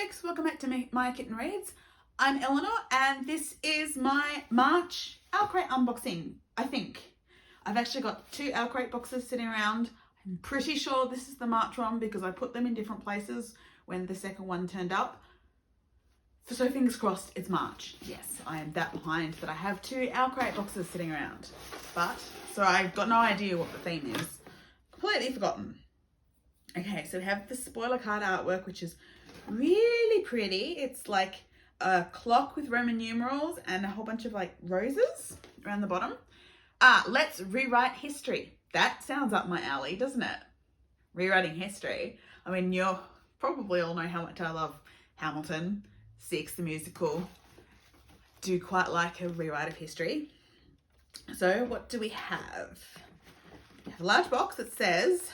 folks, welcome back to My Kitten Reads. I'm Eleanor and this is my March OwlCrate unboxing, I think. I've actually got two OwlCrate boxes sitting around. I'm pretty sure this is the March one because I put them in different places when the second one turned up. So fingers crossed it's March. Yes, I am that behind that I have two OwlCrate boxes sitting around. So I've got no idea what the theme is. Completely forgotten. Okay, so we have the spoiler card artwork, which is really pretty. It's like a clock with Roman numerals and a whole bunch of like roses around the bottom. Let's rewrite history. That sounds up my alley, doesn't it? Rewriting history. I mean, you probably all know how much I love Hamilton, Six, the musical. Do quite like a rewrite of history. So what do we have? We have a large box that says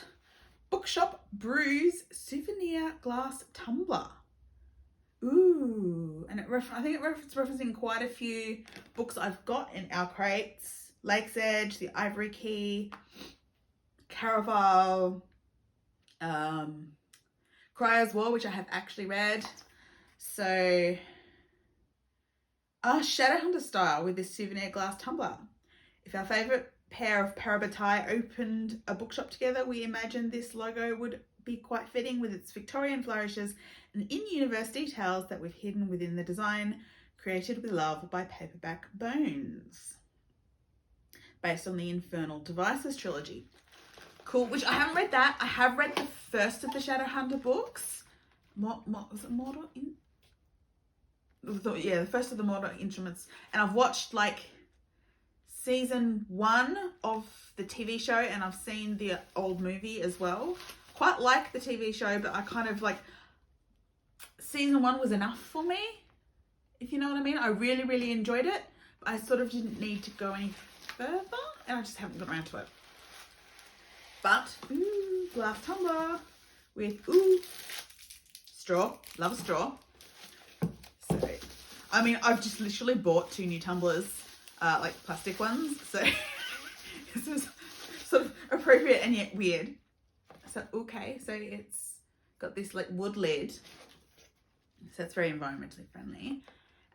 Bookshop Brews Souvenir Glass Tumbler. Ooh, and I think it's referencing quite a few books I've got in OwlCrates. Lake's Edge, The Ivory Key, Caraval, Cryer's War, which I have actually read. So, Shadowhunter style with this souvenir glass tumbler. If our favourite pair of parabatai opened a bookshop together, we imagined this logo would be quite fitting with its Victorian flourishes and in-universe details that we've hidden within the design, created with love by Paperback Bones. Based on the Infernal Devices trilogy. Cool, which I haven't read that. I have read the first of the Shadowhunter books. Was it Mortal? Yeah, the first of the Mortal Instruments. And I've watched like season 1 of the TV show, and I've seen the old movie as well. Quite like the TV show, but I kind of like, season 1 was enough for me, if you know what I mean. I really, really enjoyed it, but I sort of didn't need to go any further, and I just haven't got around to it. But, glass tumbler with, straw. Love a straw. So, I mean, I've just literally bought 2 new tumblers, like plastic ones, so this is sort of appropriate and yet weird. So, okay, so it's got this like wood lid, so it's very environmentally friendly,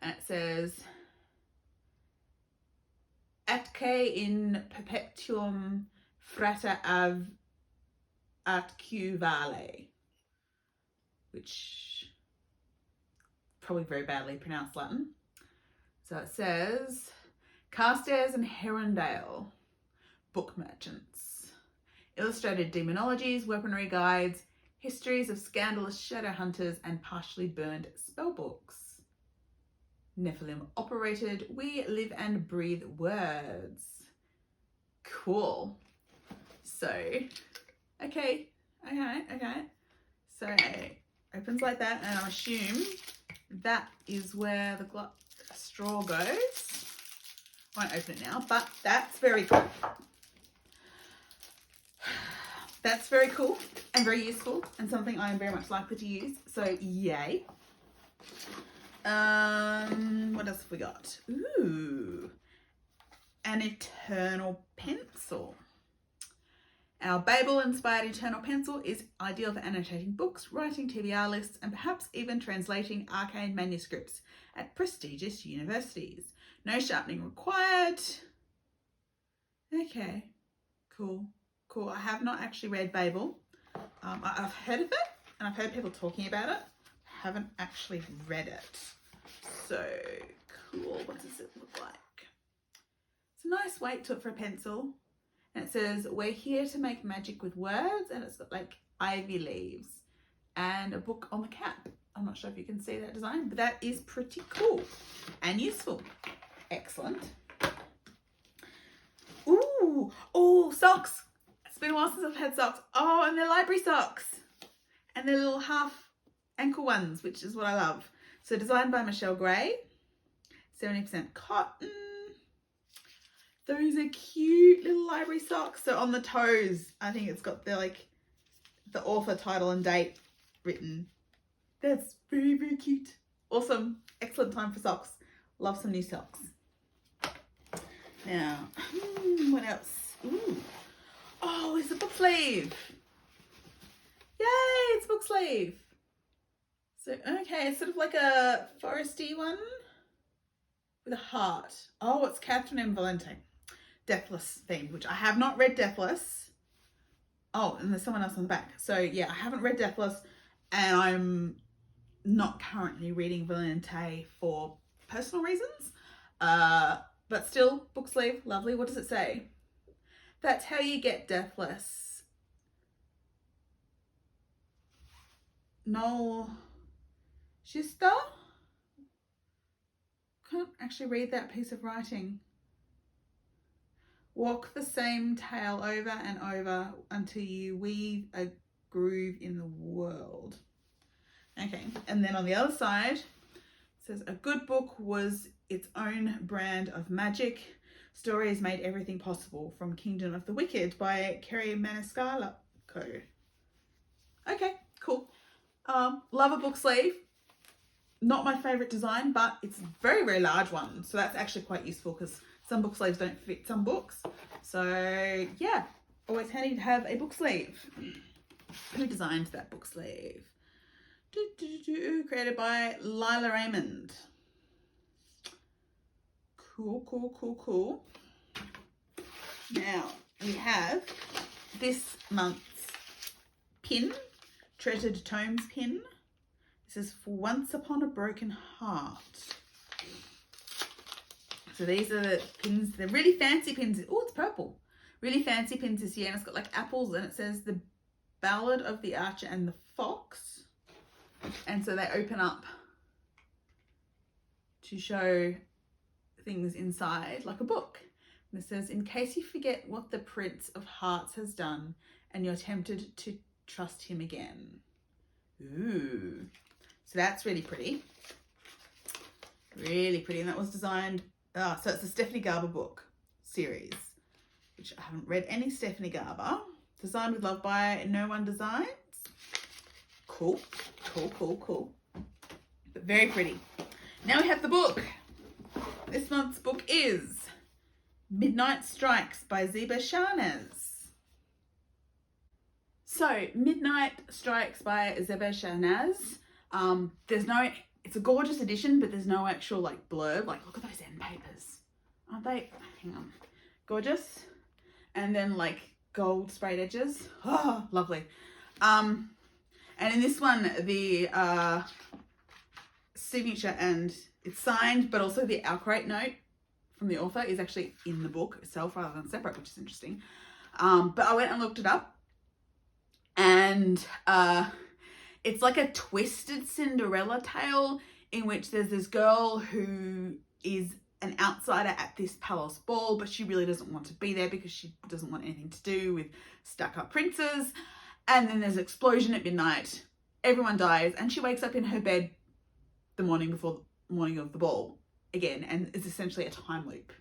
and it says Atque in perpetuum frata atque vale, which probably very badly pronounced Latin. So it says Carstairs and Herondale book merchants, illustrated demonologies, weaponry guides, histories of scandalous shadow hunters, and partially burned spellbooks. Nephilim operated, we live and breathe words. Cool. So, okay. So, opens like that, and I assume that is where the straw goes. Won't open it now, but that's very cool. That's very cool and very useful, and something I am very much likely to use. So, yay. What else have we got? Ooh, an Eternal pencil. Our Babel-inspired Eternal pencil is ideal for annotating books, writing TBR lists, and perhaps even translating arcane manuscripts at prestigious universities. No sharpening required. Okay, cool. I have not actually read Babel. I've heard of it, and I've heard people talking about it. I haven't actually read it. So, cool. What does it look like? It's a nice weight to it for a pencil. And it says, we're here to make magic with words. And it's got like ivy leaves and a book on the cap. I'm not sure if you can see that design, but that is pretty cool and useful. Excellent. Ooh, socks. It's been a while since I've had socks. Oh, and they're library socks. And they're little half ankle ones, which is what I love. So designed by Michelle Gray, 70% cotton. Those are cute little library socks. So on the toes, I think it's got the author title and date written. That's very, very cute. Awesome. Excellent time for socks. Love some new socks. Now, what else? Ooh. Oh, it's a book sleeve. Yay, it's book sleeve. So, okay, it's sort of like a foresty one with a heart. Oh, it's Catherine and Valente. Deathless theme, which I have not read Deathless. Oh, and there's someone else on the back. So, yeah, I haven't read Deathless, and I'm not currently reading Valente for personal reasons. But still, book sleeve, lovely. What does it say? That's how you get Deathless. Noel Schuster? Can't actually read that piece of writing. Walk the same tale over and over until you weave a groove in the world. Okay, and then on the other side, it says a good book was its own brand of magic. Stories made everything possible, from Kingdom of the Wicked by Kerry Maniscalco. Okay, cool. Love a book sleeve. Not my favourite design, but it's a very, very large one. So that's actually quite useful because some book sleeves don't fit some books. So yeah, always handy to have a book sleeve. Who designed that book sleeve? Created by Lila Raymond. Cool, cool, cool, cool. Now we have this month's pin, Treasured Tomes pin. This is for Once Upon a Broken Heart. So these are the pins. They're really fancy pins. Oh, it's purple. Really fancy pins this year. And it's got like apples, and it says The Ballad of the Archer and the Fox. And so they open up to show things inside like a book. And it says, in case you forget what the Prince of Hearts has done and you're tempted to trust him again. Ooh. So that's really pretty. Really pretty. And that was designed, so it's the Stephanie Garber book series, which I haven't read any Stephanie Garber. Designed with love by No One Designs. Cool, cool, cool, cool. But very pretty. Now we have the book. This month's book is Midnight Strikes by Zeba Shahnaz. So, Midnight Strikes by Zeba Shahnaz. It's a gorgeous edition, but there's no actual like blurb. Like, look at those end papers. Aren't they? Hang on. Gorgeous. And then like gold sprayed edges. Oh, lovely. And in this one, the signature, and it's signed, but also the OwlCrate note from the author is actually in the book itself rather than separate, which is interesting. But I went and looked it up, and it's like a twisted Cinderella tale in which there's this girl who is an outsider at this palace ball, but she really doesn't want to be there because she doesn't want anything to do with stuck-up princes. And then there's an explosion at midnight. Everyone dies, and she wakes up in her bed the morning of the ball again, and it's essentially a time loop.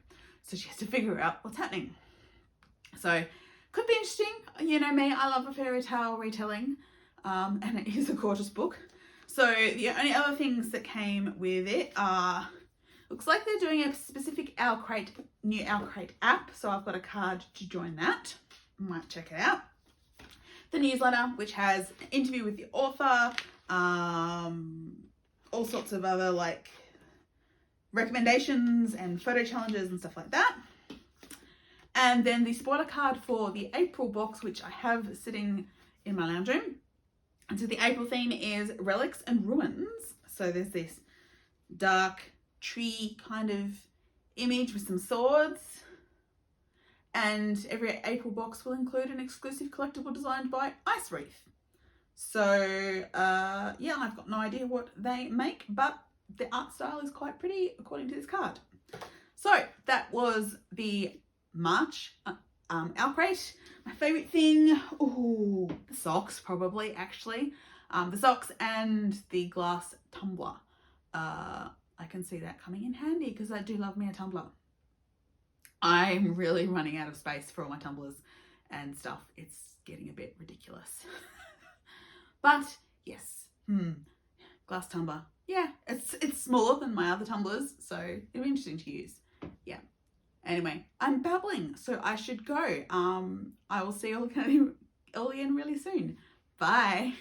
So she has to figure out what's happening. So could be interesting. You know me, I love a fairy tale retelling. And it is a gorgeous book. So the only other things that came with it are, looks like they're doing a specific new OwlCrate app. So I've got a card to join that. Might check it out. The newsletter, which has an interview with the author, all sorts of other like recommendations and photo challenges and stuff like that. And then the spoiler card for the April box, which I have sitting in my lounge room. And so the April theme is relics and ruins. So there's this dark tree kind of image with some swords. And every April box will include an exclusive collectible designed by Ice Wreath. So yeah, I've got no idea what they make, but the art style is quite pretty according to this card. So that was the March OwlCrate. My favourite thing, ooh, the socks probably actually. The socks and the glass tumbler. I can see that coming in handy because I do love me a tumbler. I'm really running out of space for all my tumblers and stuff. It's getting a bit ridiculous. But yes, glass tumbler. Yeah, it's smaller than my other tumblers, so it'll be interesting to use. Yeah. Anyway, I'm babbling, so I should go. I will see you all again really soon. Bye.